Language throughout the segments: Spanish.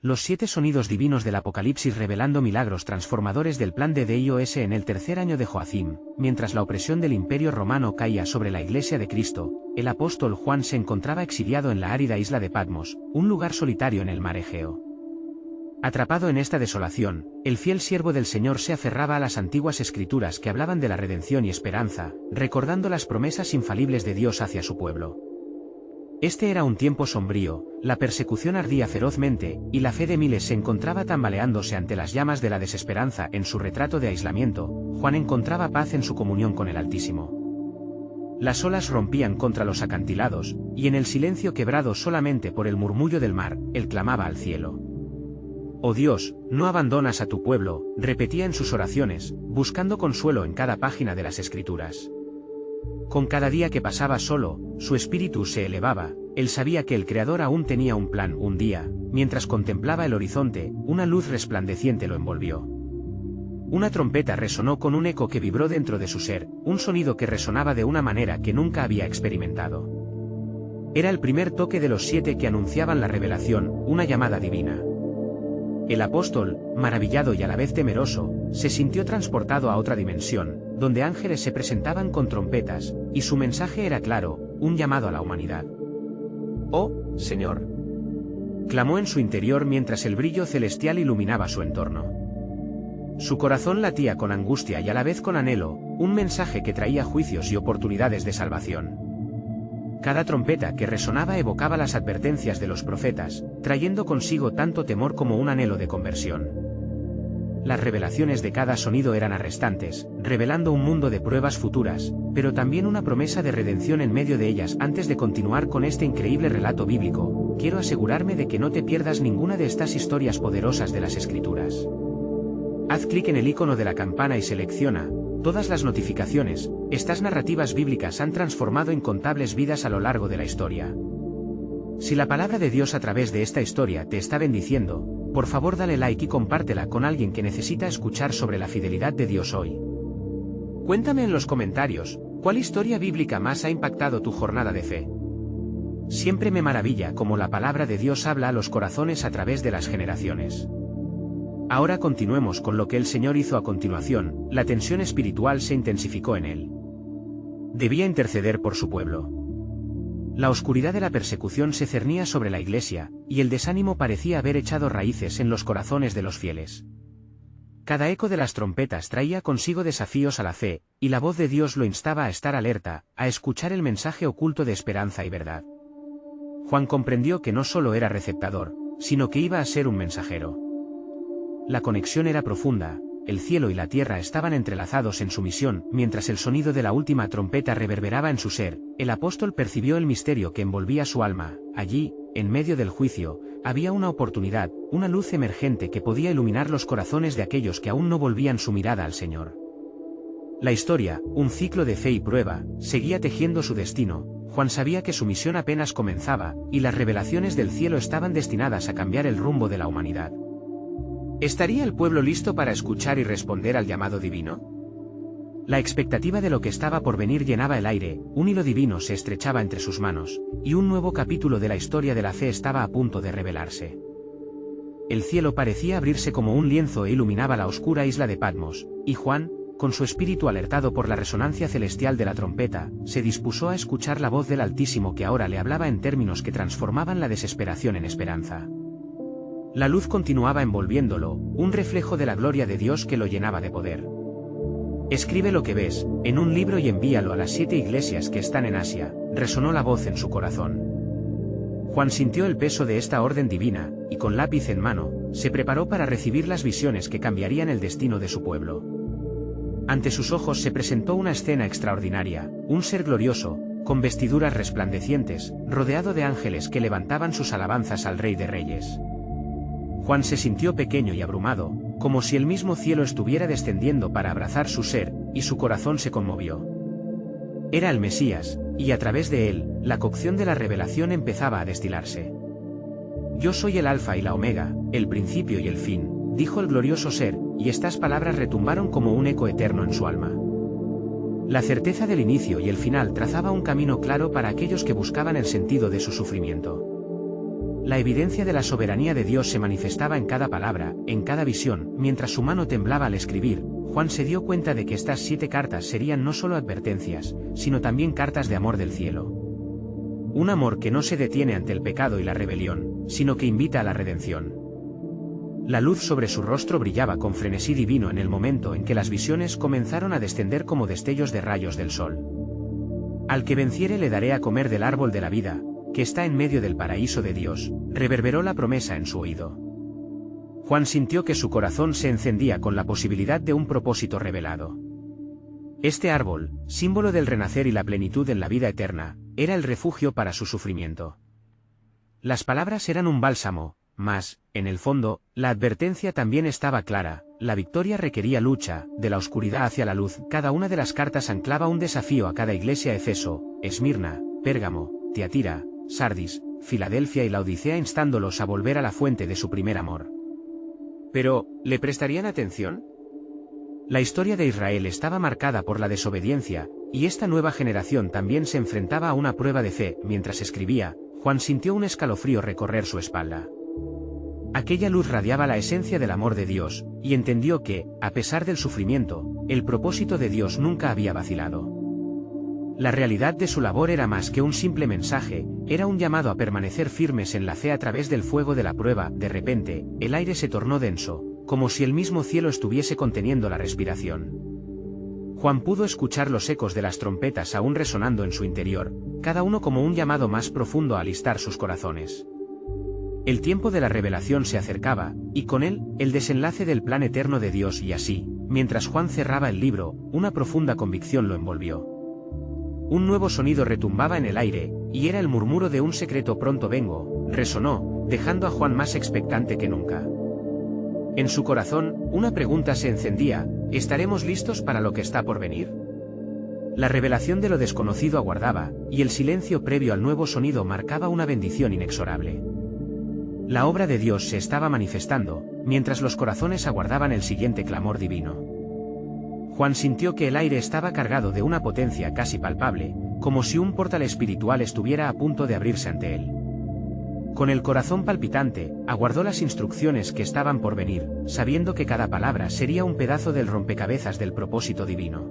los 7 sonidos divinos del Apocalipsis revelando milagros transformadores del plan de Dios en el tercer año de Joacim, mientras la opresión del Imperio Romano caía sobre la Iglesia de Cristo, el apóstol Juan se encontraba exiliado en la árida isla de Patmos, un lugar solitario en el mar Egeo. Atrapado en esta desolación, el fiel siervo del Señor se aferraba a las antiguas escrituras que hablaban de la redención y esperanza, recordando las promesas infalibles de Dios hacia su pueblo. Este era un tiempo sombrío, la persecución ardía ferozmente, y la fe de miles se encontraba tambaleándose ante las llamas de la desesperanza. En su retrato de aislamiento, Juan encontraba paz en su comunión con el Altísimo. Las olas rompían contra los acantilados, y en el silencio quebrado solamente por el murmullo del mar, él clamaba al cielo. «Oh Dios, no abandonas a tu pueblo», repetía en sus oraciones, buscando consuelo en cada página de las Escrituras. Con cada día que pasaba solo, su espíritu se elevaba, él sabía que el Creador aún tenía un plan. Un día, mientras contemplaba el horizonte, una luz resplandeciente lo envolvió. Una trompeta resonó con un eco que vibró dentro de su ser, un sonido que resonaba de una manera que nunca había experimentado. Era el primer toque de los 7 que anunciaban la revelación, una llamada divina. El apóstol, maravillado y a la vez temeroso, se sintió transportado a otra dimensión, donde ángeles se presentaban con trompetas, y su mensaje era claro, un llamado a la humanidad. «Oh, Señor», clamó en su interior mientras el brillo celestial iluminaba su entorno. Su corazón latía con angustia y a la vez con anhelo, un mensaje que traía juicios y oportunidades de salvación. Cada trompeta que resonaba evocaba las advertencias de los profetas, trayendo consigo tanto temor como un anhelo de conversión. Las revelaciones de cada sonido eran arrestantes, revelando un mundo de pruebas futuras, pero también una promesa de redención en medio de ellas. Antes de continuar con este increíble relato bíblico, quiero asegurarme de que no te pierdas ninguna de estas historias poderosas de las Escrituras. Haz clic en el icono de la campana y selecciona todas las notificaciones. Estas narrativas bíblicas han transformado incontables vidas a lo largo de la historia. Si la palabra de Dios a través de esta historia te está bendiciendo, por favor dale like y compártela con alguien que necesita escuchar sobre la fidelidad de Dios hoy. Cuéntame en los comentarios, ¿cuál historia bíblica más ha impactado tu jornada de fe? Siempre me maravilla cómo la palabra de Dios habla a los corazones a través de las generaciones. Ahora continuemos con lo que el Señor hizo a continuación. La tensión espiritual se intensificó en él. Debía interceder por su pueblo. La oscuridad de la persecución se cernía sobre la Iglesia, y el desánimo parecía haber echado raíces en los corazones de los fieles. Cada eco de las trompetas traía consigo desafíos a la fe, y la voz de Dios lo instaba a estar alerta, a escuchar el mensaje oculto de esperanza y verdad. Juan comprendió que no solo era receptor, sino que iba a ser un mensajero. La conexión era profunda, el cielo y la tierra estaban entrelazados en su misión. Mientras el sonido de la última trompeta reverberaba en su ser, el apóstol percibió el misterio que envolvía su alma. Allí, en medio del juicio, había una oportunidad, una luz emergente que podía iluminar los corazones de aquellos que aún no volvían su mirada al Señor. La historia, un ciclo de fe y prueba, seguía tejiendo su destino. Juan sabía que su misión apenas comenzaba, y las revelaciones del cielo estaban destinadas a cambiar el rumbo de la humanidad. ¿Estaría el pueblo listo para escuchar y responder al llamado divino? La expectativa de lo que estaba por venir llenaba el aire, un hilo divino se estrechaba entre sus manos, y un nuevo capítulo de la historia de la fe estaba a punto de revelarse. El cielo parecía abrirse como un lienzo e iluminaba la oscura isla de Patmos, y Juan, con su espíritu alertado por la resonancia celestial de la trompeta, se dispuso a escuchar la voz del Altísimo que ahora le hablaba en términos que transformaban la desesperación en esperanza. La luz continuaba envolviéndolo, un reflejo de la gloria de Dios que lo llenaba de poder. Escribe lo que ves, en un libro y envíalo a las 7 iglesias que están en Asia, resonó la voz en su corazón. Juan sintió el peso de esta orden divina, y con lápiz en mano, se preparó para recibir las visiones que cambiarían el destino de su pueblo. Ante sus ojos se presentó una escena extraordinaria, un ser glorioso, con vestiduras resplandecientes, rodeado de ángeles que levantaban sus alabanzas al Rey de Reyes. Juan se sintió pequeño y abrumado, como si el mismo cielo estuviera descendiendo para abrazar su ser, y su corazón se conmovió. Era el Mesías, y a través de él, la cocción de la revelación empezaba a destilarse. Yo soy el Alfa y la Omega, el principio y el fin, dijo el glorioso ser, y estas palabras retumbaron como un eco eterno en su alma. La certeza del inicio y el final trazaba un camino claro para aquellos que buscaban el sentido de su sufrimiento. La evidencia de la soberanía de Dios se manifestaba en cada palabra, en cada visión. Mientras su mano temblaba al escribir, Juan se dio cuenta de que estas 7 cartas serían no solo advertencias, sino también cartas de amor del cielo. Un amor que no se detiene ante el pecado y la rebelión, sino que invita a la redención. La luz sobre su rostro brillaba con frenesí divino en el momento en que las visiones comenzaron a descender como destellos de rayos del sol. Al que venciere le daré a comer del árbol de la vida, que está en medio del paraíso de Dios, reverberó la promesa en su oído. Juan sintió que su corazón se encendía con la posibilidad de un propósito revelado. Este árbol, símbolo del renacer y la plenitud en la vida eterna, era el refugio para su sufrimiento. Las palabras eran un bálsamo, mas, en el fondo, la advertencia también estaba clara: la victoria requería lucha, de la oscuridad hacia la luz. Cada una de las cartas anclaba un desafío a cada iglesia: Efeso, Esmirna, Pérgamo, Tiatira, Sardis, Filadelfia y la Odisea, instándolos a volver a la fuente de su primer amor. Pero, ¿le prestarían atención? La historia de Israel estaba marcada por la desobediencia, y esta nueva generación también se enfrentaba a una prueba de fe. Mientras escribía, Juan sintió un escalofrío recorrer su espalda. Aquella luz radiaba la esencia del amor de Dios, y entendió que, a pesar del sufrimiento, el propósito de Dios nunca había vacilado. La realidad de su labor era más que un simple mensaje, era un llamado a permanecer firmes en la fe a través del fuego de la prueba. De repente, el aire se tornó denso, como si el mismo cielo estuviese conteniendo la respiración. Juan pudo escuchar los ecos de las trompetas aún resonando en su interior, cada uno como un llamado más profundo a alistar sus corazones. El tiempo de la revelación se acercaba, y con él, el desenlace del plan eterno de Dios. Y así, mientras Juan cerraba el libro, una profunda convicción lo envolvió. Un nuevo sonido retumbaba en el aire, y era el murmuro de un secreto: pronto vengo, resonó, dejando a Juan más expectante que nunca. En su corazón, una pregunta se encendía: ¿estaremos listos para lo que está por venir? La revelación de lo desconocido aguardaba, y el silencio previo al nuevo sonido marcaba una bendición inexorable. La obra de Dios se estaba manifestando, mientras los corazones aguardaban el siguiente clamor divino. Juan sintió que el aire estaba cargado de una potencia casi palpable, como si un portal espiritual estuviera a punto de abrirse ante él. Con el corazón palpitante, aguardó las instrucciones que estaban por venir, sabiendo que cada palabra sería un pedazo del rompecabezas del propósito divino.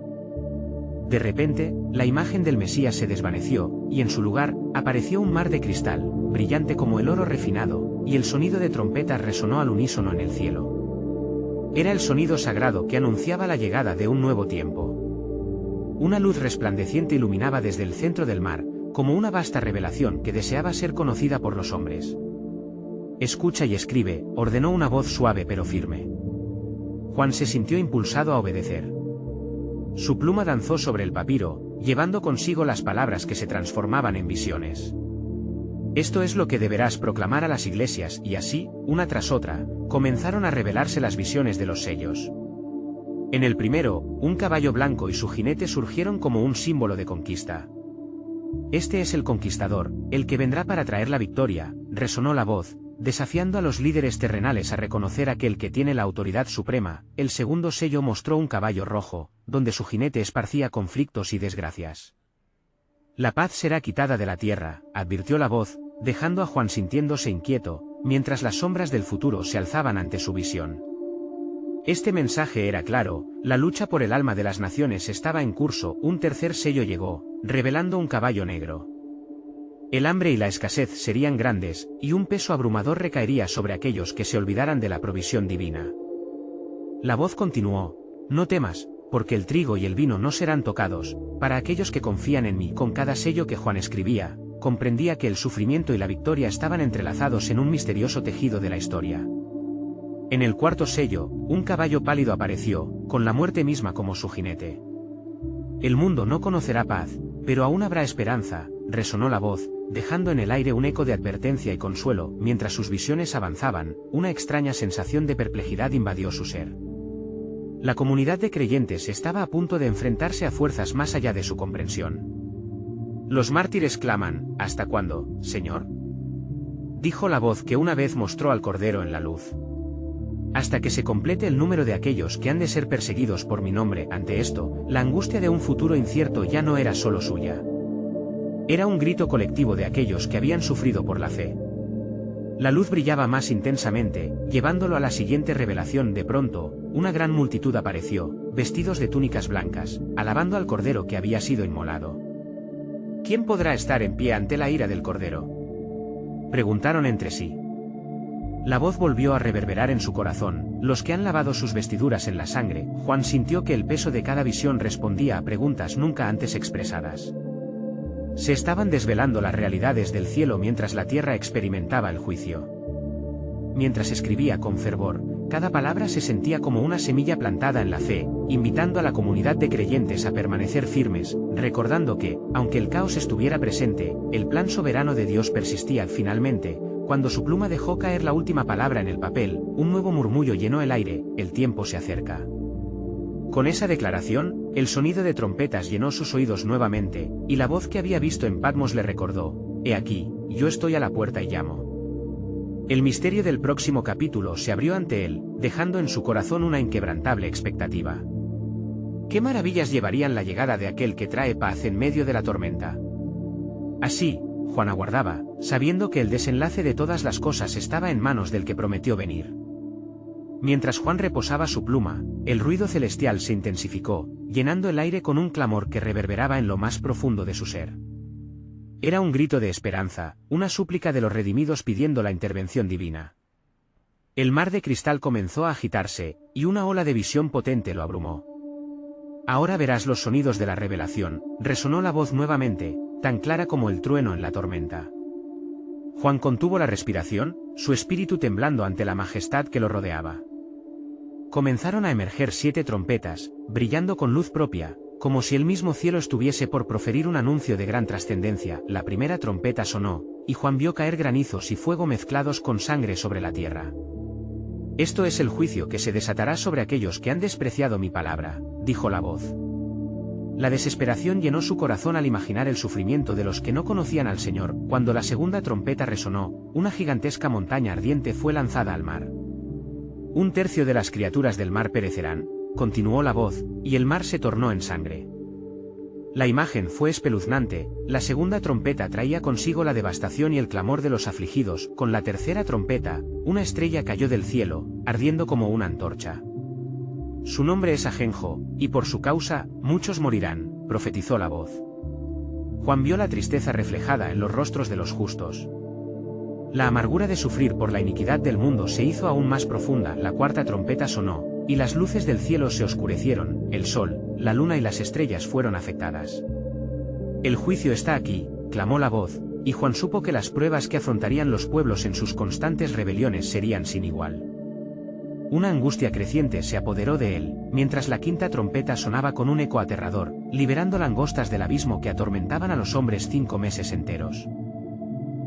De repente, la imagen del Mesías se desvaneció, y en su lugar, apareció un mar de cristal, brillante como el oro refinado, y el sonido de trompetas resonó al unísono en el cielo. Era el sonido sagrado que anunciaba la llegada de un nuevo tiempo. Una luz resplandeciente iluminaba desde el centro del mar, como una vasta revelación que deseaba ser conocida por los hombres. Escucha y escribe, ordenó una voz suave pero firme. Juan se sintió impulsado a obedecer. Su pluma danzó sobre el papiro, llevando consigo las palabras que se transformaban en visiones. Esto es lo que deberás proclamar a las iglesias, y así, una tras otra, comenzaron a revelarse las visiones de los sellos. En el primero, un caballo blanco y su jinete surgieron como un símbolo de conquista. Este es el conquistador, el que vendrá para traer la victoria, resonó la voz, desafiando a los líderes terrenales a reconocer a aquel que tiene la autoridad suprema. El segundo sello mostró un caballo rojo, donde su jinete esparcía conflictos y desgracias. La paz será quitada de la tierra, advirtió la voz, dejando a Juan sintiéndose inquieto, mientras las sombras del futuro se alzaban ante su visión. Este mensaje era claro: la lucha por el alma de las naciones estaba en curso. Un tercer sello llegó, revelando un caballo negro. El hambre y la escasez serían grandes, y un peso abrumador recaería sobre aquellos que se olvidaran de la provisión divina. La voz continuó: no temas, porque el trigo y el vino no serán tocados, para aquellos que confían en mí. Con cada sello que Juan escribía, comprendía que el sufrimiento y la victoria estaban entrelazados en un misterioso tejido de la historia. En el cuarto sello, un caballo pálido apareció, con la muerte misma como su jinete. El mundo no conocerá paz, pero aún habrá esperanza, resonó la voz, dejando en el aire un eco de advertencia y consuelo. Mientras sus visiones avanzaban, una extraña sensación de perplejidad invadió su ser. La comunidad de creyentes estaba a punto de enfrentarse a fuerzas más allá de su comprensión. Los mártires claman: ¿hasta cuándo, Señor? Dijo la voz que una vez mostró al Cordero en la luz. Hasta que se complete el número de aquellos que han de ser perseguidos por mi nombre. Ante esto, la angustia de un futuro incierto ya no era solo suya. Era un grito colectivo de aquellos que habían sufrido por la fe. La luz brillaba más intensamente, llevándolo a la siguiente revelación. De pronto, una gran multitud apareció, vestidos de túnicas blancas, alabando al Cordero que había sido inmolado. ¿Quién podrá estar en pie ante la ira del Cordero?, preguntaron entre sí. La voz volvió a reverberar en su corazón: los que han lavado sus vestiduras en la sangre. Juan sintió que el peso de cada visión respondía a preguntas nunca antes expresadas. Se estaban desvelando las realidades del cielo mientras la tierra experimentaba el juicio. Mientras escribía con fervor, cada palabra se sentía como una semilla plantada en la fe, invitando a la comunidad de creyentes a permanecer firmes, recordando que, aunque el caos estuviera presente, el plan soberano de Dios persistía. Finalmente, cuando su pluma dejó caer la última palabra en el papel, un nuevo murmullo llenó el aire: el tiempo se acerca. Con esa declaración, el sonido de trompetas llenó sus oídos nuevamente, y la voz que había visto en Patmos le recordó: he aquí, yo estoy a la puerta y llamo. El misterio del próximo capítulo se abrió ante él, dejando en su corazón una inquebrantable expectativa. ¿Qué maravillas llevarían la llegada de aquel que trae paz en medio de la tormenta? Así, Juan aguardaba, sabiendo que el desenlace de todas las cosas estaba en manos del que prometió venir. Mientras Juan reposaba su pluma, el ruido celestial se intensificó, llenando el aire con un clamor que reverberaba en lo más profundo de su ser. Era un grito de esperanza, una súplica de los redimidos pidiendo la intervención divina. El mar de cristal comenzó a agitarse, y una ola de visión potente lo abrumó. Ahora verás los sonidos de la revelación, resonó la voz nuevamente, tan clara como el trueno en la tormenta. Juan contuvo la respiración, su espíritu temblando ante la majestad que lo rodeaba. Comenzaron a emerger 7 trompetas, brillando con luz propia, como si el mismo cielo estuviese por proferir un anuncio de gran trascendencia. La primera trompeta sonó, y Juan vio caer granizos y fuego mezclados con sangre sobre la tierra. Esto es el juicio que se desatará sobre aquellos que han despreciado mi palabra, dijo la voz. La desesperación llenó su corazón al imaginar el sufrimiento de los que no conocían al Señor. Cuando la segunda trompeta resonó, una gigantesca montaña ardiente fue lanzada al mar. 1/3 de las criaturas del mar perecerán, continuó la voz, y el mar se tornó en sangre. La imagen fue espeluznante. La segunda trompeta traía consigo la devastación y el clamor de los afligidos. Con la tercera trompeta, una estrella cayó del cielo, ardiendo como una antorcha. Su nombre es Ajenjo, y por su causa, muchos morirán, profetizó la voz. Juan vio la tristeza reflejada en los rostros de los justos. La amargura de sufrir por la iniquidad del mundo se hizo aún más profunda. La cuarta trompeta sonó, y las luces del cielo se oscurecieron, el sol, la luna y las estrellas fueron afectadas. El juicio está aquí, clamó la voz, y Juan supo que las pruebas que afrontarían los pueblos en sus constantes rebeliones serían sin igual. Una angustia creciente se apoderó de él, mientras la quinta trompeta sonaba con un eco aterrador, liberando langostas del abismo que atormentaban a los hombres 5 meses enteros.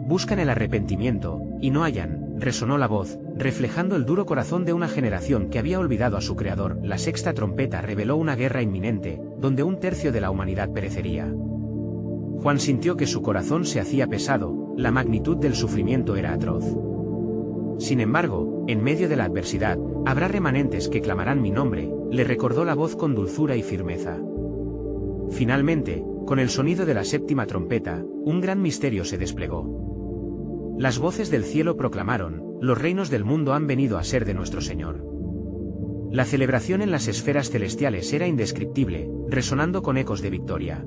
Buscan el arrepentimiento, y no hallan, resonó la voz, reflejando el duro corazón de una generación que había olvidado a su creador. La sexta trompeta reveló una guerra inminente, donde 1/3 de la humanidad perecería. Juan sintió que su corazón se hacía pesado, la magnitud del sufrimiento era atroz. Sin embargo, en medio de la adversidad, habrá remanentes que clamarán mi nombre, le recordó la voz con dulzura y firmeza. Finalmente, con el sonido de la séptima trompeta, un gran misterio se desplegó. Las voces del cielo proclamaron: los reinos del mundo han venido a ser de nuestro Señor. La celebración en las esferas celestiales era indescriptible, resonando con ecos de victoria.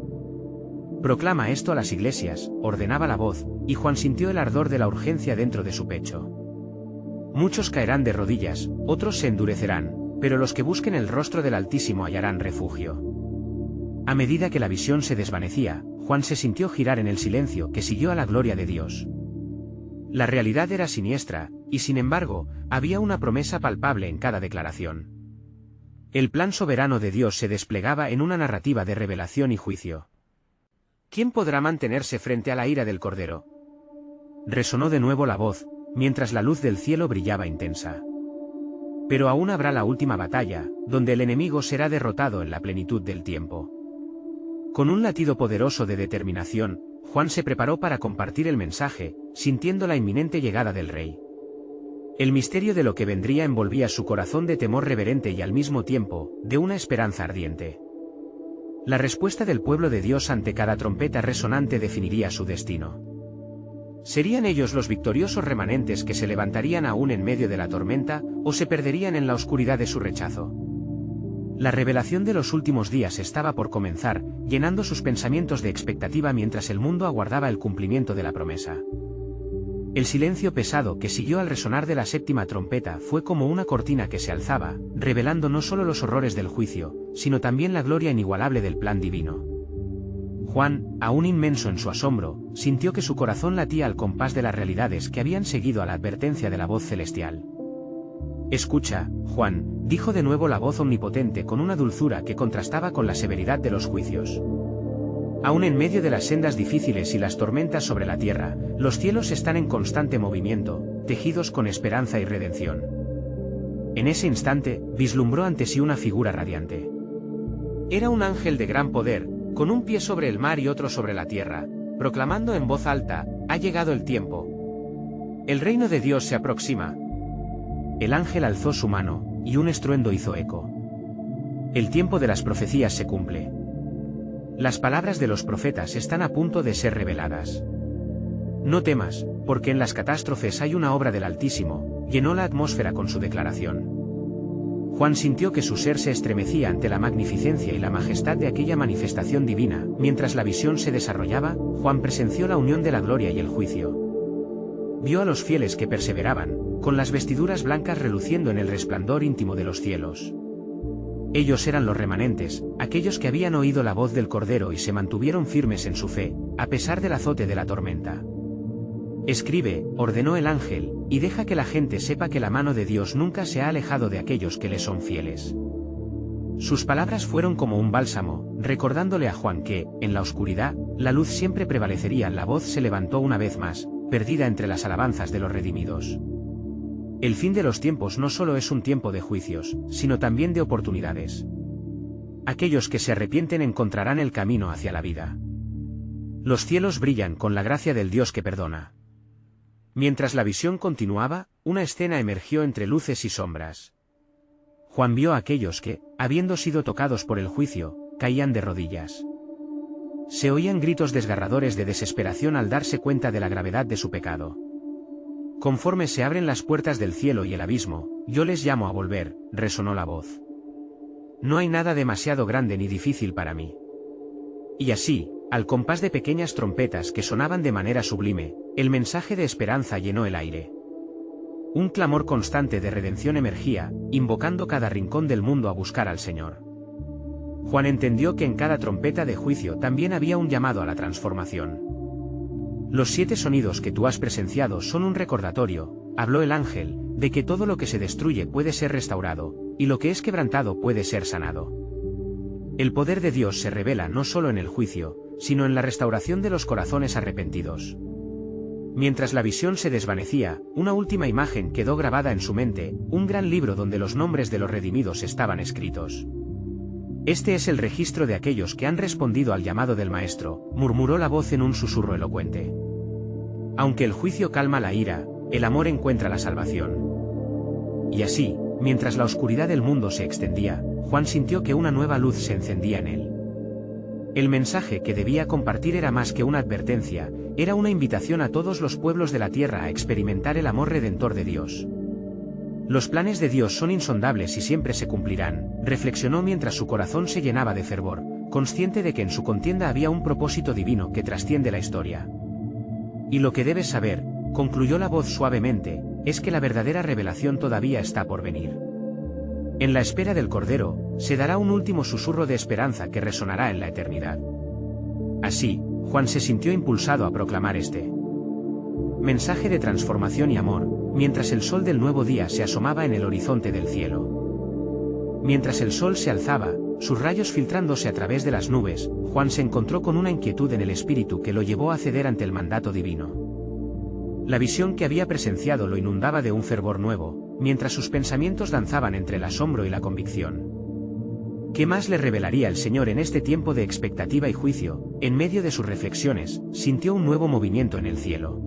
Proclama esto a las iglesias, ordenaba la voz, y Juan sintió el ardor de la urgencia dentro de su pecho. Muchos caerán de rodillas, otros se endurecerán, pero los que busquen el rostro del Altísimo hallarán refugio. A medida que la visión se desvanecía, Juan se sintió girar en el silencio que siguió a la gloria de Dios. La realidad era siniestra, y sin embargo, había una promesa palpable en cada declaración. El plan soberano de Dios se desplegaba en una narrativa de revelación y juicio. ¿Quién podrá mantenerse frente a la ira del Cordero? Resonó de nuevo la voz, mientras la luz del cielo brillaba intensa. Pero aún habrá la última batalla, donde el enemigo será derrotado en la plenitud del tiempo. Con un latido poderoso de determinación, Juan se preparó para compartir el mensaje, sintiendo la inminente llegada del Rey. El misterio de lo que vendría envolvía su corazón de temor reverente y al mismo tiempo, de una esperanza ardiente. La respuesta del pueblo de Dios ante cada trompeta resonante definiría su destino. ¿Serían ellos los victoriosos remanentes que se levantarían aún en medio de la tormenta, o se perderían en la oscuridad de su rechazo? La revelación de los últimos días estaba por comenzar, llenando sus pensamientos de expectativa mientras el mundo aguardaba el cumplimiento de la promesa. El silencio pesado que siguió al resonar de la séptima trompeta fue como una cortina que se alzaba, revelando no solo los horrores del juicio, sino también la gloria inigualable del plan divino. Juan, aún inmenso en su asombro, sintió que su corazón latía al compás de las realidades que habían seguido a la advertencia de la voz celestial. «Escucha, Juan», dijo de nuevo la voz omnipotente con una dulzura que contrastaba con la severidad de los juicios. Aún en medio de las sendas difíciles y las tormentas sobre la tierra, los cielos están en constante movimiento, tejidos con esperanza y redención. En ese instante, vislumbró ante sí una figura radiante. Era un ángel de gran poder, con un pie sobre el mar y otro sobre la tierra, proclamando en voz alta: «Ha llegado el tiempo. El reino de Dios se aproxima». El ángel alzó su mano, y un estruendo hizo eco. El tiempo de las profecías se cumple. Las palabras de los profetas están a punto de ser reveladas. No temas, porque en las catástrofes hay una obra del Altísimo, llenó la atmósfera con su declaración. Juan sintió que su ser se estremecía ante la magnificencia y la majestad de aquella manifestación divina. Mientras la visión se desarrollaba, Juan presenció la unión de la gloria y el juicio. Vio a los fieles que perseveraban, con las vestiduras blancas reluciendo en el resplandor íntimo de los cielos. Ellos eran los remanentes, aquellos que habían oído la voz del Cordero y se mantuvieron firmes en su fe, a pesar del azote de la tormenta. «Escribe», ordenó el ángel, «y deja que la gente sepa que la mano de Dios nunca se ha alejado de aquellos que le son fieles». Sus palabras fueron como un bálsamo, recordándole a Juan que, en la oscuridad, la luz siempre prevalecería. La voz se levantó una vez más, perdida entre las alabanzas de los redimidos. El fin de los tiempos no solo es un tiempo de juicios, sino también de oportunidades. Aquellos que se arrepienten encontrarán el camino hacia la vida. Los cielos brillan con la gracia del Dios que perdona. Mientras la visión continuaba, una escena emergió entre luces y sombras. Juan vio a aquellos que, habiendo sido tocados por el juicio, caían de rodillas. Se oían gritos desgarradores de desesperación al darse cuenta de la gravedad de su pecado. «Conforme se abren las puertas del cielo y el abismo, yo les llamo a volver», resonó la voz. «No hay nada demasiado grande ni difícil para mí». Y así, al compás de pequeñas trompetas que sonaban de manera sublime, el mensaje de esperanza llenó el aire. Un clamor constante de redención emergía, invocando cada rincón del mundo a buscar al Señor. Juan entendió que en cada trompeta de juicio también había un llamado a la transformación. «Los 7 sonidos que tú has presenciado son un recordatorio», habló el ángel, «de que todo lo que se destruye puede ser restaurado, y lo que es quebrantado puede ser sanado». El poder de Dios se revela no solo en el juicio, sino en la restauración de los corazones arrepentidos. Mientras la visión se desvanecía, una última imagen quedó grabada en su mente, un gran libro donde los nombres de los redimidos estaban escritos. «Este es el registro de aquellos que han respondido al llamado del Maestro», murmuró la voz en un susurro elocuente. «Aunque el juicio calma la ira, el amor encuentra la salvación». Y así, mientras la oscuridad del mundo se extendía, Juan sintió que una nueva luz se encendía en él. El mensaje que debía compartir era más que una advertencia, era una invitación a todos los pueblos de la tierra a experimentar el amor redentor de Dios. «Los planes de Dios son insondables y siempre se cumplirán», reflexionó mientras su corazón se llenaba de fervor, consciente de que en su contienda había un propósito divino que trasciende la historia. «Y lo que debes saber», concluyó la voz suavemente, «es que la verdadera revelación todavía está por venir. En la espera del Cordero, se dará un último susurro de esperanza que resonará en la eternidad». Así, Juan se sintió impulsado a proclamar este mensaje de transformación y amor, mientras el sol del nuevo día se asomaba en el horizonte del cielo. Mientras el sol se alzaba, sus rayos filtrándose a través de las nubes, Juan se encontró con una inquietud en el espíritu que lo llevó a ceder ante el mandato divino. La visión que había presenciado lo inundaba de un fervor nuevo, mientras sus pensamientos danzaban entre el asombro y la convicción. ¿Qué más le revelaría el Señor en este tiempo de expectativa y juicio? En medio de sus reflexiones, sintió un nuevo movimiento en el cielo.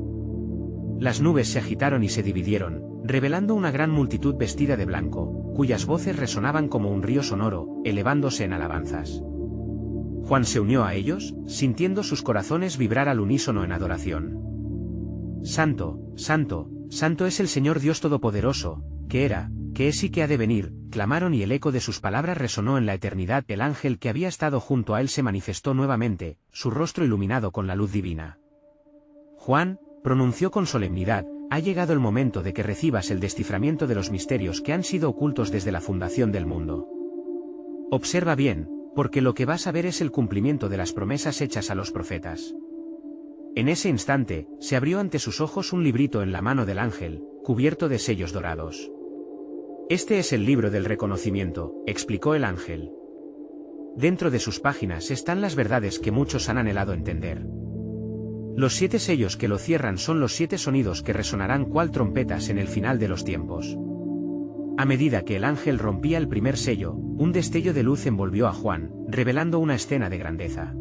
Las nubes se agitaron y se dividieron, revelando una gran multitud vestida de blanco, cuyas voces resonaban como un río sonoro, elevándose en alabanzas. Juan se unió a ellos, sintiendo sus corazones vibrar al unísono en adoración. Santo, santo, santo es el Señor Dios Todopoderoso, que era, que es y que ha de venir, clamaron y el eco de sus palabras resonó en la eternidad. El ángel que había estado junto a él se manifestó nuevamente, su rostro iluminado con la luz divina. Juan, pronunció con solemnidad, ha llegado el momento de que recibas el desciframiento de los misterios que han sido ocultos desde la fundación del mundo. Observa bien, porque lo que vas a ver es el cumplimiento de las promesas hechas a los profetas. En ese instante, se abrió ante sus ojos un librito en la mano del ángel, cubierto de sellos dorados. Este es el libro del reconocimiento, explicó el ángel. Dentro de sus páginas están las verdades que muchos han anhelado entender. Los 7 sellos que lo cierran son los 7 sonidos que resonarán cual trompetas en el final de los tiempos. A medida que el ángel rompía el primer sello, un destello de luz envolvió a Juan, revelando una escena de grandeza.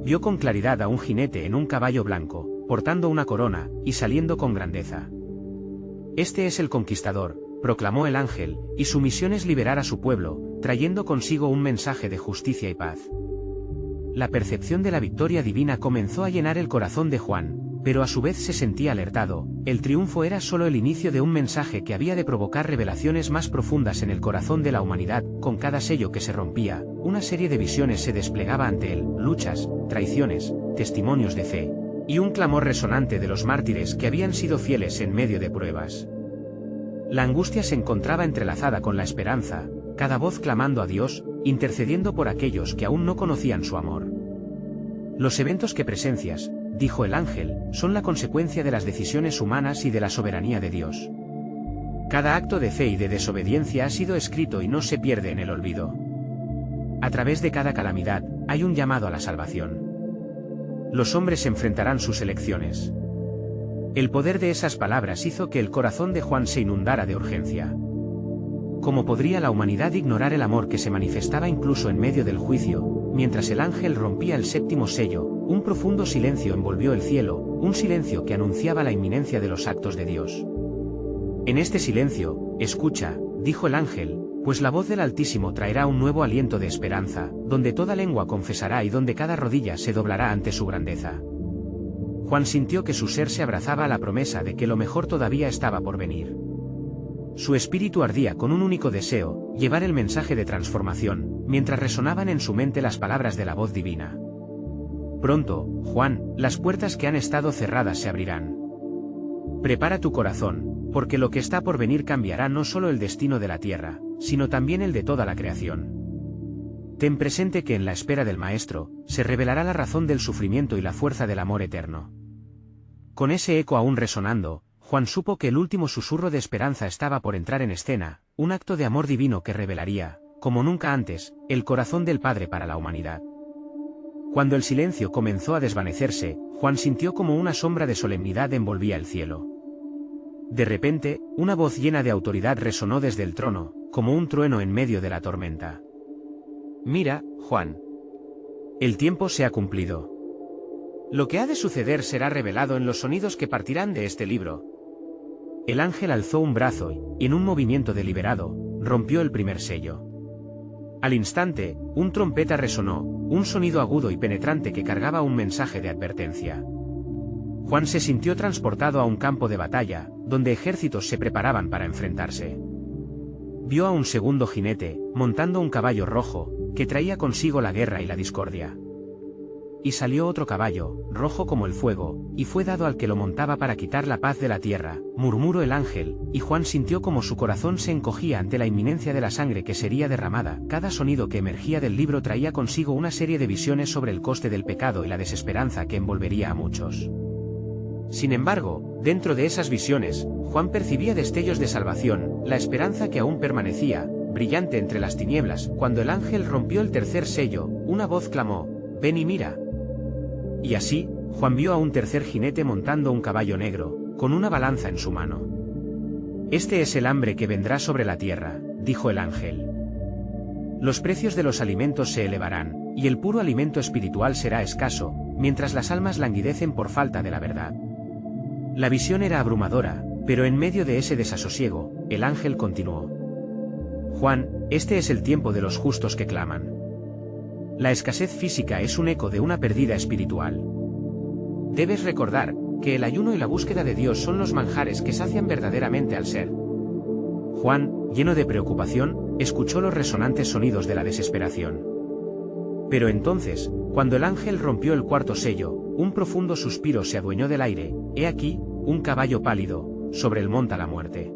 Vio con claridad a un jinete en un caballo blanco, portando una corona, y saliendo con grandeza. Este es el conquistador, proclamó el ángel, y su misión es liberar a su pueblo, trayendo consigo un mensaje de justicia y paz. La percepción de la victoria divina comenzó a llenar el corazón de Juan, pero a su vez se sentía alertado. El triunfo era solo el inicio de un mensaje que había de provocar revelaciones más profundas en el corazón de la humanidad. Con cada sello que se rompía, una serie de visiones se desplegaba ante él, luchas, traiciones, testimonios de fe, y un clamor resonante de los mártires que habían sido fieles en medio de pruebas. La angustia se encontraba entrelazada con la esperanza, cada voz clamando a Dios, intercediendo por aquellos que aún no conocían su amor. Los eventos que presencias, dijo el ángel, son la consecuencia de las decisiones humanas y de la soberanía de Dios. Cada acto de fe y de desobediencia ha sido escrito y no se pierde en el olvido. A través de cada calamidad, hay un llamado a la salvación. Los hombres enfrentarán sus elecciones. El poder de esas palabras hizo que el corazón de Juan se inundara de urgencia. ¿Cómo podría la humanidad ignorar el amor que se manifestaba incluso en medio del juicio? Mientras el ángel rompía el 7º sello, un profundo silencio envolvió el cielo, un silencio que anunciaba la inminencia de los actos de Dios. En este silencio, escucha, dijo el ángel, pues la voz del Altísimo traerá un nuevo aliento de esperanza, donde toda lengua confesará y donde cada rodilla se doblará ante su grandeza. Juan sintió que su ser se abrazaba a la promesa de que lo mejor todavía estaba por venir. Su espíritu ardía con un único deseo, llevar el mensaje de transformación, mientras resonaban en su mente las palabras de la voz divina. Pronto, Juan, las puertas que han estado cerradas se abrirán. Prepara tu corazón, porque lo que está por venir cambiará no solo el destino de la tierra, sino también el de toda la creación. Ten presente que en la espera del Maestro, se revelará la razón del sufrimiento y la fuerza del amor eterno. Con ese eco aún resonando, Juan supo que el último susurro de esperanza estaba por entrar en escena, un acto de amor divino que revelaría, como nunca antes, el corazón del Padre para la humanidad. Cuando el silencio comenzó a desvanecerse, Juan sintió como una sombra de solemnidad envolvía el cielo. De repente, una voz llena de autoridad resonó desde el trono, como un trueno en medio de la tormenta. Mira, Juan. El tiempo se ha cumplido. Lo que ha de suceder será revelado en los sonidos que partirán de este libro. El ángel alzó un brazo y, en un movimiento deliberado, rompió el primer sello. Al instante, un trompeta resonó, un sonido agudo y penetrante que cargaba un mensaje de advertencia. Juan se sintió transportado a un campo de batalla, donde ejércitos se preparaban para enfrentarse. Vio a un segundo jinete, montando un caballo rojo, que traía consigo la guerra y la discordia. Y salió otro caballo, rojo como el fuego, y fue dado al que lo montaba para quitar la paz de la tierra, murmuró el ángel, y Juan sintió como su corazón se encogía ante la inminencia de la sangre que sería derramada. Cada sonido que emergía del libro traía consigo una serie de visiones sobre el coste del pecado y la desesperanza que envolvería a muchos. Sin embargo, dentro de esas visiones, Juan percibía destellos de salvación, la esperanza que aún permanecía, brillante entre las tinieblas. Cuando el ángel rompió el tercer sello, una voz clamó: «Ven y mira». Y así, Juan vio a un tercer jinete montando un caballo negro, con una balanza en su mano. «Este es el hambre que vendrá sobre la tierra», dijo el ángel. «Los precios de los alimentos se elevarán, y el puro alimento espiritual será escaso, mientras las almas languidecen por falta de la verdad». La visión era abrumadora, pero en medio de ese desasosiego, el ángel continuó: «Juan, este es el tiempo de los justos que claman. La escasez física es un eco de una pérdida espiritual. Debes recordar que el ayuno y la búsqueda de Dios son los manjares que sacian verdaderamente al ser. Juan, lleno de preocupación, escuchó los resonantes sonidos de la desesperación. Pero entonces, cuando el ángel rompió el cuarto sello, un profundo suspiro se adueñó del aire. He aquí, un caballo pálido, sobre él monta la muerte.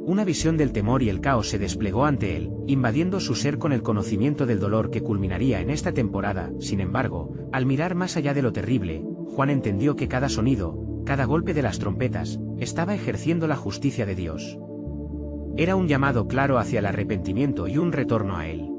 Una visión del temor y el caos se desplegó ante él, invadiendo su ser con el conocimiento del dolor que culminaría en esta temporada. Sin embargo, al mirar más allá de lo terrible, Juan entendió que cada sonido, cada golpe de las trompetas, estaba ejerciendo la justicia de Dios. Era un llamado claro hacia el arrepentimiento y un retorno a él.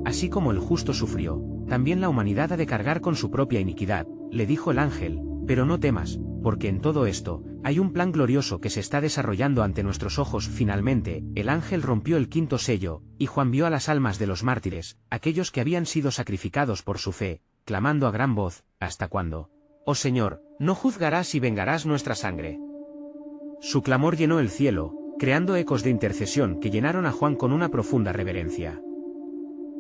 Así como el justo sufrió, también la humanidad ha de cargar con su propia iniquidad, le dijo el ángel, pero no temas, porque en todo esto, hay un plan glorioso que se está desarrollando ante nuestros ojos. Finalmente, el ángel rompió el quinto sello, y Juan vio a las almas de los mártires, aquellos que habían sido sacrificados por su fe, clamando a gran voz: ¿hasta cuándo, oh Señor, no juzgarás y vengarás nuestra sangre? Su clamor llenó el cielo, creando ecos de intercesión que llenaron a Juan con una profunda reverencia.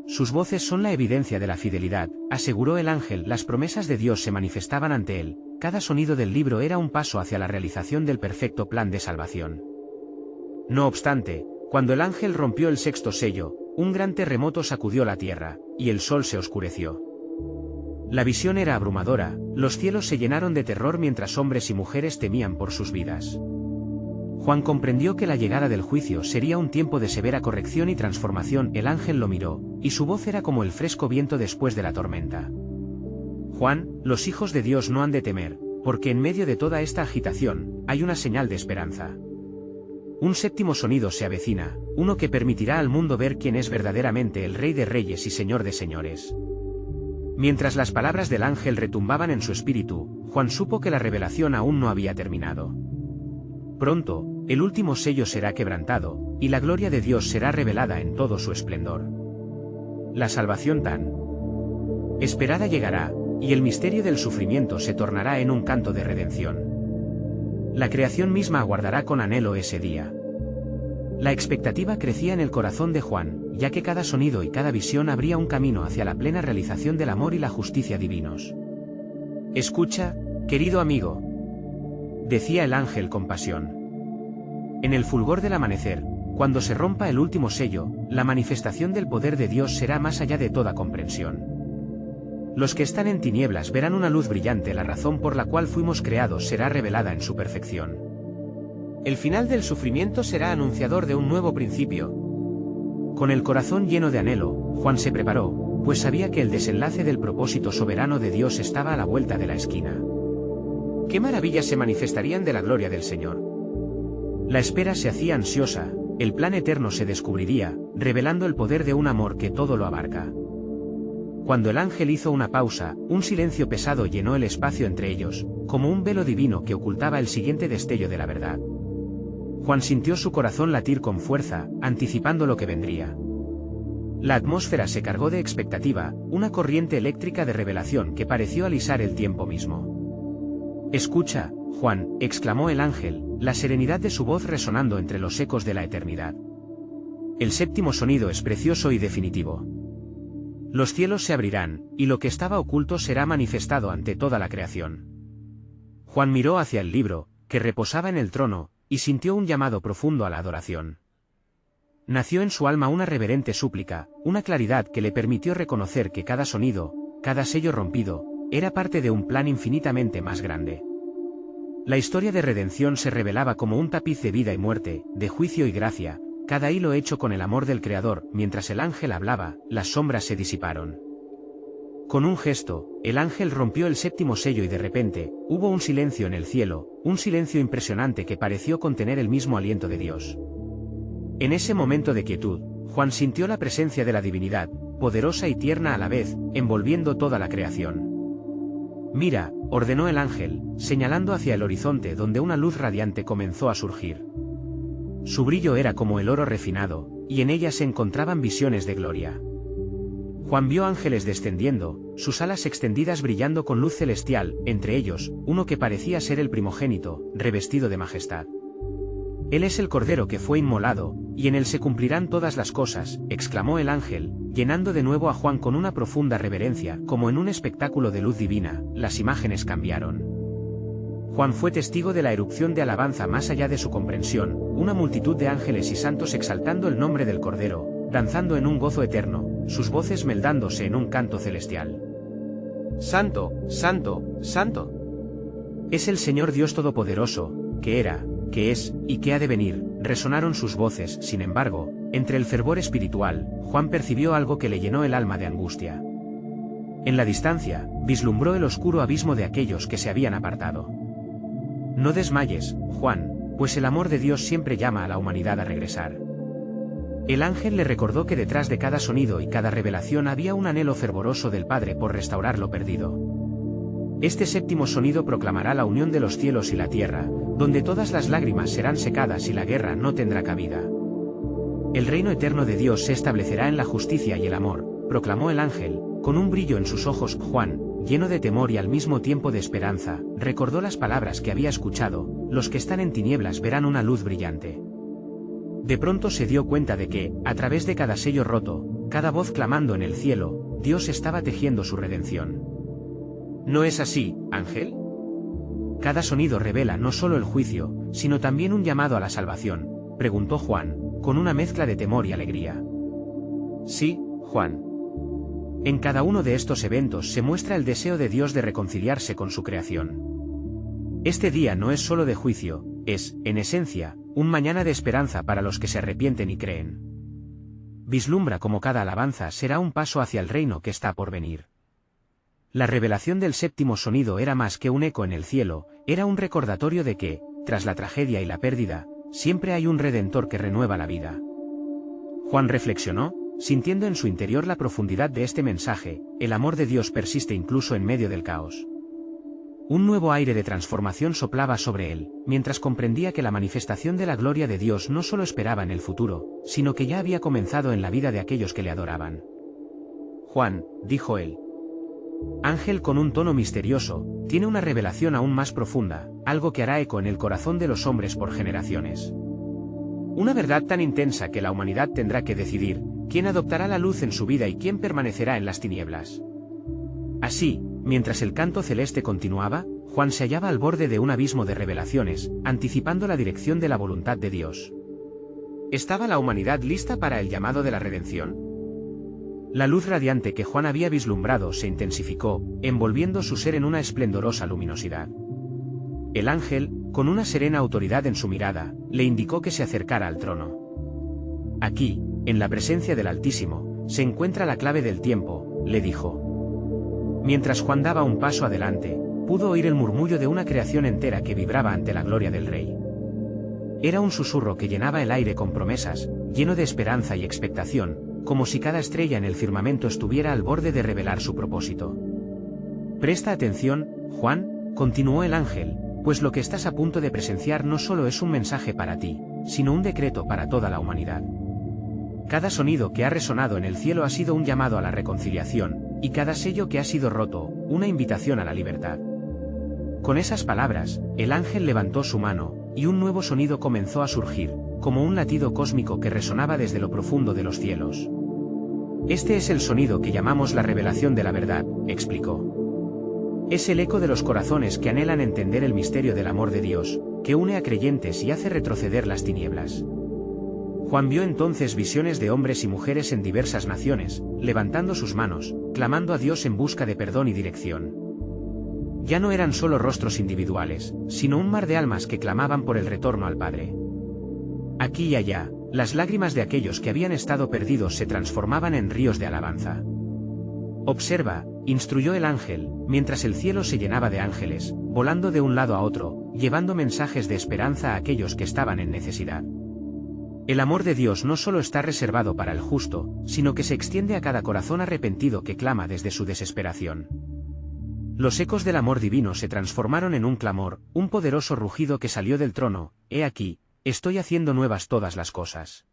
Sus voces son la evidencia de la fidelidad, aseguró el ángel. Las promesas de Dios se manifestaban ante él, cada sonido del libro era un paso hacia la realización del perfecto plan de salvación. No obstante, cuando el ángel rompió el sexto sello, un gran terremoto sacudió la tierra, y el sol se oscureció. La visión era abrumadora, los cielos se llenaron de terror mientras hombres y mujeres temían por sus vidas. Juan comprendió que la llegada del juicio sería un tiempo de severa corrección y transformación. El ángel lo miró, y su voz era como el fresco viento después de la tormenta. Juan, los hijos de Dios no han de temer, porque en medio de toda esta agitación, hay una señal de esperanza. Un séptimo sonido se avecina, uno que permitirá al mundo ver quién es verdaderamente el Rey de Reyes y Señor de Señores. Mientras las palabras del ángel retumbaban en su espíritu, Juan supo que la revelación aún no había terminado. Pronto, el último sello será quebrantado, y la gloria de Dios será revelada en todo su esplendor. La salvación tan esperada llegará, y el misterio del sufrimiento se tornará en un canto de redención. La creación misma aguardará con anhelo ese día. La expectativa crecía en el corazón de Juan, ya que cada sonido y cada visión abría un camino hacia la plena realización del amor y la justicia divinos. Escucha, querido amigo, decía el ángel con pasión. En el fulgor del amanecer, cuando se rompa el último sello, la manifestación del poder de Dios será más allá de toda comprensión. Los que están en tinieblas verán una luz brillante. La razón por la cual fuimos creados será revelada en su perfección. El final del sufrimiento será anunciador de un nuevo principio. Con el corazón lleno de anhelo, Juan se preparó, pues sabía que el desenlace del propósito soberano de Dios estaba a la vuelta de la esquina. ¿Qué maravillas se manifestarían de la gloria del Señor? La espera se hacía ansiosa, el plan eterno se descubriría, revelando el poder de un amor que todo lo abarca. Cuando el ángel hizo una pausa, un silencio pesado llenó el espacio entre ellos, como un velo divino que ocultaba el siguiente destello de la verdad. Juan sintió su corazón latir con fuerza, anticipando lo que vendría. La atmósfera se cargó de expectativa, una corriente eléctrica de revelación que pareció alisar el tiempo mismo. Escucha, Juan, exclamó el ángel, la serenidad de su voz resonando entre los ecos de la eternidad. El séptimo sonido es precioso y definitivo. Los cielos se abrirán, y lo que estaba oculto será manifestado ante toda la creación. Juan miró hacia el libro, que reposaba en el trono, y sintió un llamado profundo a la adoración. Nació en su alma una reverente súplica, una claridad que le permitió reconocer que cada sonido, cada sello rompido, era parte de un plan infinitamente más grande. La historia de redención se revelaba como un tapiz de vida y muerte, de juicio y gracia, cada hilo hecho con el amor del Creador. Mientras el ángel hablaba, las sombras se disiparon. Con un gesto, el ángel rompió el séptimo sello y de repente, hubo un silencio en el cielo, un silencio impresionante que pareció contener el mismo aliento de Dios. En ese momento de quietud, Juan sintió la presencia de la divinidad, poderosa y tierna a la vez, envolviendo toda la creación. Mira, ordenó el ángel, señalando hacia el horizonte donde una luz radiante comenzó a surgir. Su brillo era como el oro refinado, y en ella se encontraban visiones de gloria. Juan vio ángeles descendiendo, sus alas extendidas brillando con luz celestial, entre ellos, uno que parecía ser el primogénito, revestido de majestad. Él es el Cordero que fue inmolado, y en él se cumplirán todas las cosas, exclamó el ángel, llenando de nuevo a Juan con una profunda reverencia. Como en un espectáculo de luz divina, las imágenes cambiaron. Juan fue testigo de la erupción de alabanza más allá de su comprensión, una multitud de ángeles y santos exaltando el nombre del Cordero, danzando en un gozo eterno, sus voces meldándose en un canto celestial. Santo, Santo, Santo. Es el Señor Dios Todopoderoso, que era, que es, y que ha de venir, resonaron sus voces. Sin embargo, entre el fervor espiritual, Juan percibió algo que le llenó el alma de angustia. En la distancia, vislumbró el oscuro abismo de aquellos que se habían apartado. No desmayes, Juan, pues el amor de Dios siempre llama a la humanidad a regresar. El ángel le recordó que detrás de cada sonido y cada revelación había un anhelo fervoroso del Padre por restaurar lo perdido. Este séptimo sonido proclamará la unión de los cielos y la tierra, donde todas las lágrimas serán secadas y la guerra no tendrá cabida. El reino eterno de Dios se establecerá en la justicia y el amor, proclamó el ángel, con un brillo en sus ojos. Juan, lleno de temor y al mismo tiempo de esperanza, recordó las palabras que había escuchado: los que están en tinieblas verán una luz brillante. De pronto se dio cuenta de que, a través de cada sello roto, cada voz clamando en el cielo, Dios estaba tejiendo su redención. ¿No es así, Ángel? Cada sonido revela no solo el juicio, sino también un llamado a la salvación, preguntó Juan, con una mezcla de temor y alegría. Sí, Juan. En cada uno de estos eventos se muestra el deseo de Dios de reconciliarse con su creación. Este día no es solo de juicio, es, en esencia, un mañana de esperanza para los que se arrepienten y creen. Vislumbra cómo cada alabanza será un paso hacia el reino que está por venir. La revelación del séptimo sonido era más que un eco en el cielo, era un recordatorio de que, tras la tragedia y la pérdida, siempre hay un Redentor que renueva la vida. Juan reflexionó, sintiendo en su interior la profundidad de este mensaje: el amor de Dios persiste incluso en medio del caos. Un nuevo aire de transformación soplaba sobre él, mientras comprendía que la manifestación de la gloria de Dios no solo esperaba en el futuro, sino que ya había comenzado en la vida de aquellos que le adoraban. Juan, dijo él. Ángel, con un tono misterioso, tiene una revelación aún más profunda, algo que hará eco en el corazón de los hombres por generaciones. Una verdad tan intensa que la humanidad tendrá que decidir quién adoptará la luz en su vida y quién permanecerá en las tinieblas. Así, mientras el canto celeste continuaba, Juan se hallaba al borde de un abismo de revelaciones, anticipando la dirección de la voluntad de Dios. ¿Estaba la humanidad lista para el llamado de la redención? La luz radiante que Juan había vislumbrado se intensificó, envolviendo su ser en una esplendorosa luminosidad. El ángel, con una serena autoridad en su mirada, le indicó que se acercara al trono. Aquí, en la presencia del Altísimo, se encuentra la clave del tiempo, le dijo. Mientras Juan daba un paso adelante, pudo oír el murmullo de una creación entera que vibraba ante la gloria del Rey. Era un susurro que llenaba el aire con promesas, lleno de esperanza y expectación, como si cada estrella en el firmamento estuviera al borde de revelar su propósito. Presta atención, Juan, continuó el ángel, pues lo que estás a punto de presenciar no solo es un mensaje para ti, sino un decreto para toda la humanidad. Cada sonido que ha resonado en el cielo ha sido un llamado a la reconciliación, y cada sello que ha sido roto, una invitación a la libertad. Con esas palabras, el ángel levantó su mano, y un nuevo sonido comenzó a surgir, como un latido cósmico que resonaba desde lo profundo de los cielos. Este es el sonido que llamamos la revelación de la verdad, explicó. Es el eco de los corazones que anhelan entender el misterio del amor de Dios, que une a creyentes y hace retroceder las tinieblas. Juan vio entonces visiones de hombres y mujeres en diversas naciones, levantando sus manos, clamando a Dios en busca de perdón y dirección. Ya no eran solo rostros individuales, sino un mar de almas que clamaban por el retorno al Padre. Aquí y allá, las lágrimas de aquellos que habían estado perdidos se transformaban en ríos de alabanza. Observa, instruyó el ángel, mientras el cielo se llenaba de ángeles, volando de un lado a otro, llevando mensajes de esperanza a aquellos que estaban en necesidad. El amor de Dios no solo está reservado para el justo, sino que se extiende a cada corazón arrepentido que clama desde su desesperación. Los ecos del amor divino se transformaron en un clamor, un poderoso rugido que salió del trono: «He aquí, estoy haciendo nuevas todas las cosas».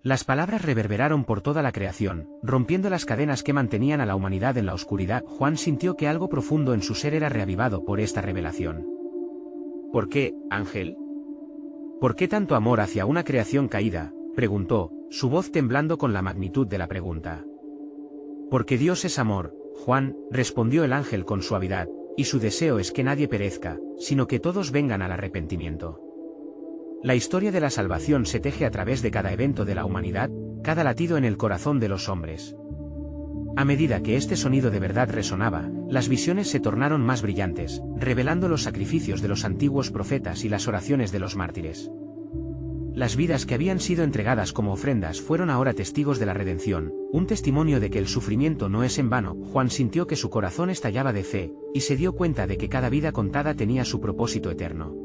Las palabras reverberaron por toda la creación, rompiendo las cadenas que mantenían a la humanidad en la oscuridad. Juan sintió que algo profundo en su ser era reavivado por esta revelación. ¿Por qué, ángel? ¿Por qué tanto amor hacia una creación caída?, preguntó, su voz temblando con la magnitud de la pregunta. Porque Dios es amor, Juan, respondió el ángel con suavidad, y su deseo es que nadie perezca, sino que todos vengan al arrepentimiento. La historia de la salvación se teje a través de cada evento de la humanidad, cada latido en el corazón de los hombres. A medida que este sonido de verdad resonaba, las visiones se tornaron más brillantes, revelando los sacrificios de los antiguos profetas y las oraciones de los mártires. Las vidas que habían sido entregadas como ofrendas fueron ahora testigos de la redención, un testimonio de que el sufrimiento no es en vano. Juan sintió que su corazón estallaba de fe, y se dio cuenta de que cada vida contada tenía su propósito eterno.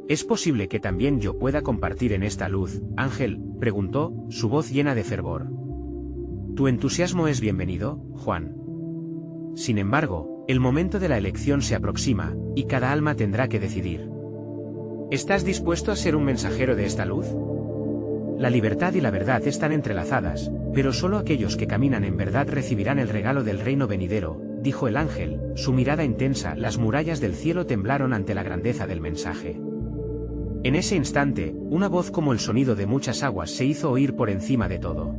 ¿Es posible que también yo pueda compartir en esta luz, Ángel?, preguntó, su voz llena de fervor. Tu entusiasmo es bienvenido, Juan. Sin embargo, el momento de la elección se aproxima, y cada alma tendrá que decidir. ¿Estás dispuesto a ser un mensajero de esta luz? La libertad y la verdad están entrelazadas, pero solo aquellos que caminan en verdad recibirán el regalo del reino venidero, dijo el ángel, su mirada intensa. Las murallas del cielo temblaron ante la grandeza del mensaje. En ese instante, una voz como el sonido de muchas aguas se hizo oír por encima de todo.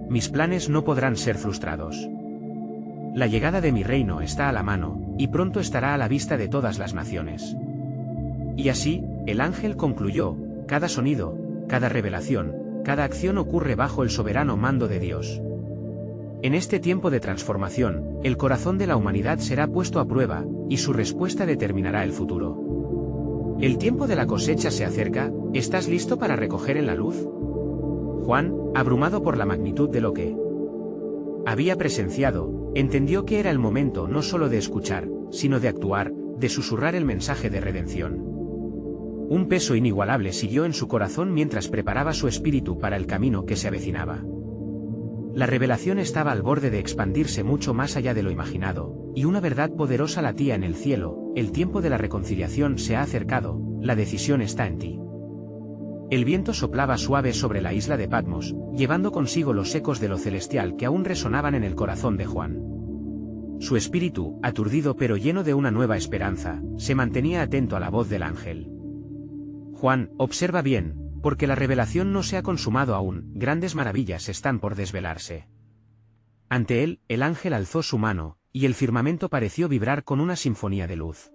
Mis planes no podrán ser frustrados. La llegada de mi reino está a la mano, y pronto estará a la vista de todas las naciones. Y así, el ángel concluyó, cada sonido, cada revelación, cada acción ocurre bajo el soberano mando de Dios. En este tiempo de transformación, el corazón de la humanidad será puesto a prueba, y su respuesta determinará el futuro. El tiempo de la cosecha se acerca, ¿estás listo para recoger en la luz? Juan, abrumado por la magnitud de lo que había presenciado, entendió que era el momento no solo de escuchar, sino de actuar, de susurrar el mensaje de redención. Un peso inigualable siguió en su corazón mientras preparaba su espíritu para el camino que se avecinaba. La revelación estaba al borde de expandirse mucho más allá de lo imaginado, y una verdad poderosa latía en el cielo: el tiempo de la reconciliación se ha acercado, la decisión está en ti. El viento soplaba suave sobre la isla de Patmos, llevando consigo los ecos de lo celestial que aún resonaban en el corazón de Juan. Su espíritu, aturdido pero lleno de una nueva esperanza, se mantenía atento a la voz del ángel. Juan, observa bien, porque la revelación no se ha consumado aún, grandes maravillas están por desvelarse. Ante él, el ángel alzó su mano, y el firmamento pareció vibrar con una sinfonía de luz.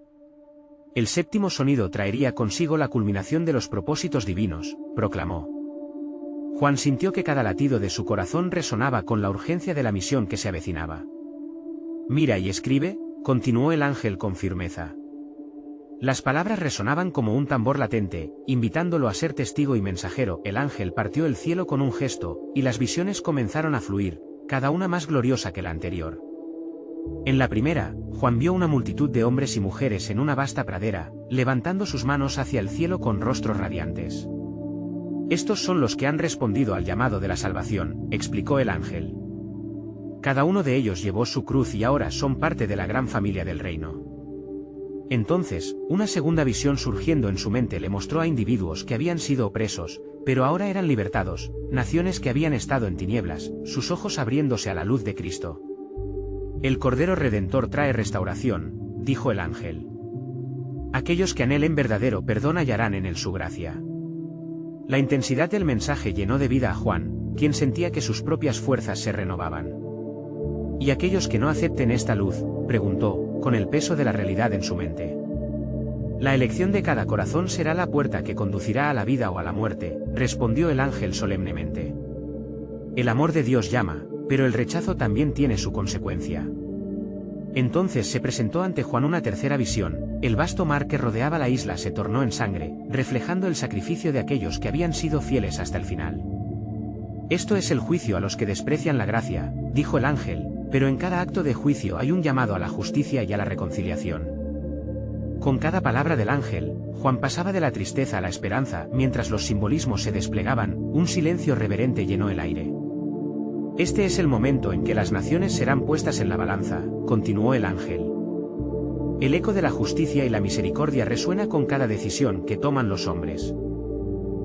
El séptimo sonido traería consigo la culminación de los propósitos divinos, proclamó. Juan sintió que cada latido de su corazón resonaba con la urgencia de la misión que se avecinaba. Mira y escribe, continuó el ángel con firmeza. Las palabras resonaban como un tambor latente, invitándolo a ser testigo y mensajero. El ángel partió el cielo con un gesto, y las visiones comenzaron a fluir, cada una más gloriosa que la anterior. En la primera, Juan vio una multitud de hombres y mujeres en una vasta pradera, levantando sus manos hacia el cielo con rostros radiantes. Estos son los que han respondido al llamado de la salvación, explicó el ángel. Cada uno de ellos llevó su cruz y ahora son parte de la gran familia del reino. Entonces, una segunda visión surgiendo en su mente le mostró a individuos que habían sido opresos, pero ahora eran libertados, naciones que habían estado en tinieblas, sus ojos abriéndose a la luz de Cristo. El Cordero Redentor trae restauración, dijo el ángel. Aquellos que anhelen verdadero perdón hallarán en él su gracia. La intensidad del mensaje llenó de vida a Juan, quien sentía que sus propias fuerzas se renovaban. ¿Y aquellos que no acepten esta luz?, preguntó, con el peso de la realidad en su mente. La elección de cada corazón será la puerta que conducirá a la vida o a la muerte, respondió el ángel solemnemente. El amor de Dios llama, pero el rechazo también tiene su consecuencia. Entonces se presentó ante Juan una tercera visión: el vasto mar que rodeaba la isla se tornó en sangre, reflejando el sacrificio de aquellos que habían sido fieles hasta el final. Esto es el juicio a los que desprecian la gracia, dijo el ángel, pero en cada acto de juicio hay un llamado a la justicia y a la reconciliación. Con cada palabra del ángel, Juan pasaba de la tristeza a la esperanza. Mientras los simbolismos se desplegaban, un silencio reverente llenó el aire. Este es el momento en que las naciones serán puestas en la balanza, continuó el ángel. El eco de la justicia y la misericordia resuena con cada decisión que toman los hombres.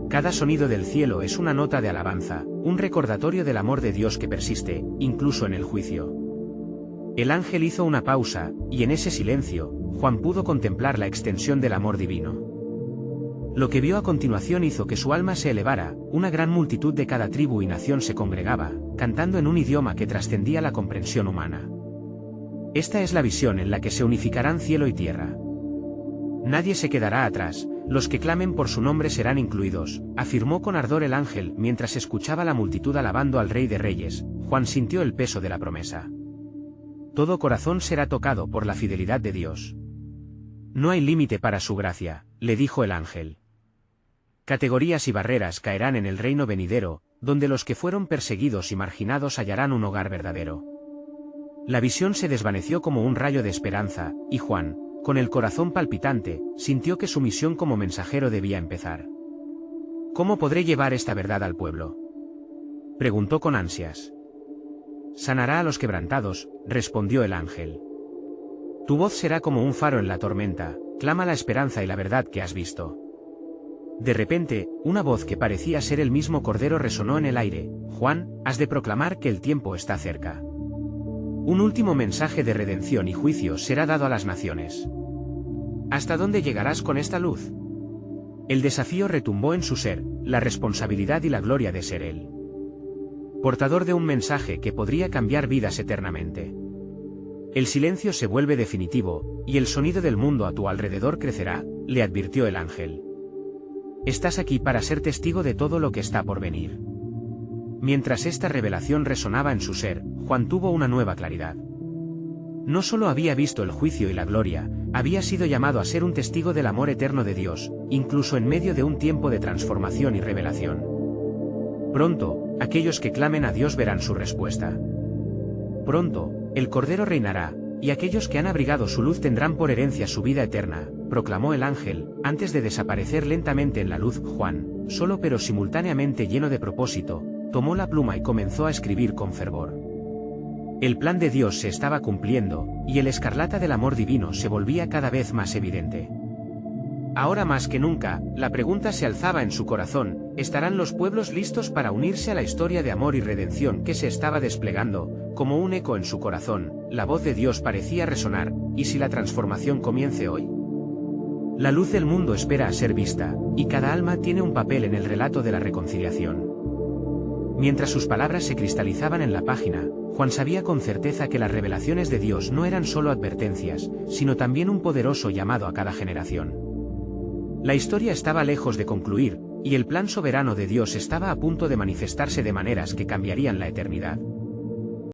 Cada sonido del cielo es una nota de alabanza, un recordatorio del amor de Dios que persiste, incluso en el juicio. El ángel hizo una pausa, y en ese silencio, Juan pudo contemplar la extensión del amor divino. Lo que vio a continuación hizo que su alma se elevara. Una gran multitud de cada tribu y nación se congregaba, cantando en un idioma que trascendía la comprensión humana. Esta es la visión en la que se unificarán cielo y tierra. Nadie se quedará atrás, los que clamen por su nombre serán incluidos, afirmó con ardor el ángel mientras escuchaba la multitud alabando al Rey de Reyes. Juan sintió el peso de la promesa. Todo corazón será tocado por la fidelidad de Dios. No hay límite para su gracia, le dijo el ángel. Categorías y barreras caerán en el reino venidero, donde los que fueron perseguidos y marginados hallarán un hogar verdadero. La visión se desvaneció como un rayo de esperanza, y Juan, con el corazón palpitante, sintió que su misión como mensajero debía empezar. ¿Cómo podré llevar esta verdad al pueblo?, preguntó con ansias. Sanará a los quebrantados, respondió el ángel. Tu voz será como un faro en la tormenta, clama la esperanza y la verdad que has visto. De repente, una voz que parecía ser el mismo Cordero resonó en el aire: Juan, has de proclamar que el tiempo está cerca. Un último mensaje de redención y juicio será dado a las naciones. ¿Hasta dónde llegarás con esta luz? El desafío retumbó en su ser, la responsabilidad y la gloria de ser él portador de un mensaje que podría cambiar vidas eternamente. El silencio se vuelve definitivo, y el sonido del mundo a tu alrededor crecerá, le advirtió el ángel. Estás aquí para ser testigo de todo lo que está por venir. Mientras esta revelación resonaba en su ser, Juan tuvo una nueva claridad. No solo había visto el juicio y la gloria, había sido llamado a ser un testigo del amor eterno de Dios, incluso en medio de un tiempo de transformación y revelación. Pronto, aquellos que clamen a Dios verán su respuesta. Pronto, el Cordero reinará, y aquellos que han abrigado su luz tendrán por herencia su vida eterna, proclamó el ángel, antes de desaparecer lentamente en la luz. Juan, solo pero simultáneamente lleno de propósito, tomó la pluma y comenzó a escribir con fervor. El plan de Dios se estaba cumpliendo, y el escarlata del amor divino se volvía cada vez más evidente. Ahora más que nunca, la pregunta se alzaba en su corazón: ¿estarán los pueblos listos para unirse a la historia de amor y redención que se estaba desplegando? Como un eco en su corazón, la voz de Dios parecía resonar: ¿y si la transformación comience hoy? La luz del mundo espera a ser vista, y cada alma tiene un papel en el relato de la reconciliación. Mientras sus palabras se cristalizaban en la página, Juan sabía con certeza que las revelaciones de Dios no eran solo advertencias, sino también un poderoso llamado a cada generación. La historia estaba lejos de concluir, y el plan soberano de Dios estaba a punto de manifestarse de maneras que cambiarían la eternidad.